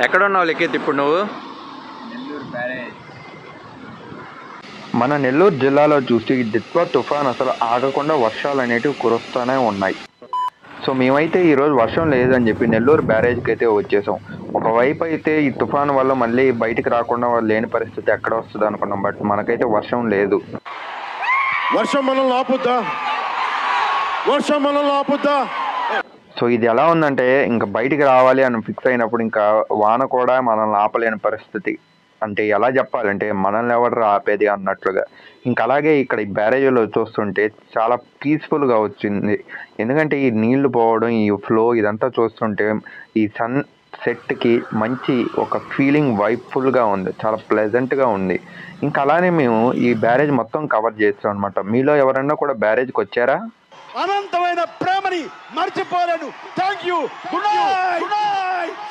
ఎక్కడున్నావు లిఖిత్ ఇప్పుడు నువ్వు? నెల్లూరు బ్యారేజ్. మన నెల్లూరు జిల్లాలో చూస్తే ఈ దిత్వా తుఫాన్ అసలు ఆగకుండా వర్షాలు అనేటివి కురుస్తూనే ఉన్నాయి. సో మేమైతే ఈరోజు వర్షం లేదని చెప్పి నెల్లూరు బ్యారేజ్కి అయితే వచ్చేసాం. ఒకవైపు అయితే ఈ తుఫాన్ వల్ల మళ్ళీ బయటికి రాకుండా లేని పరిస్థితి ఎక్కడ వస్తుంది అనుకున్నాం, బట్ మనకైతే వర్షం లేదు. వర్షం మనల్ని ఆపుద్దా? వర్షం మనల్ని ఆపుద్దా? సో ఇది ఎలా ఉందంటే ఇంకా బయటికి రావాలి అని ఫిక్స్ అయినప్పుడు ఇంకా వాన కూడా మనల్ని ఆపలేని పరిస్థితి. అంటే ఎలా చెప్పాలంటే మనల్ని ఎవరు ఆపేది అన్నట్లుగా. ఇంకా అలాగే ఇక్కడ ఈ బ్యారేజీలో చూస్తుంటే చాలా పీస్ఫుల్గా వచ్చింది. ఎందుకంటే ఈ నీళ్లు పోవడం, ఈ ఫ్లో ఇదంతా చూస్తుంటే ఈ సన్ సెట్కి మంచి ఒక ఫీలింగ్ వైబ్ఫుల్గా ఉంది, చాలా ప్లెజెంట్గా ఉంది. ఇంకా అలానే మేము ఈ బ్యారేజ్ మొత్తం కవర్ చేస్తాం అనమాట. మీలో ఎవరన్నా కూడా బ్యారేజ్కి వచ్చారా? అనంతమైన ప్రేమని మర్చిపోలేను. Thank you. Good night.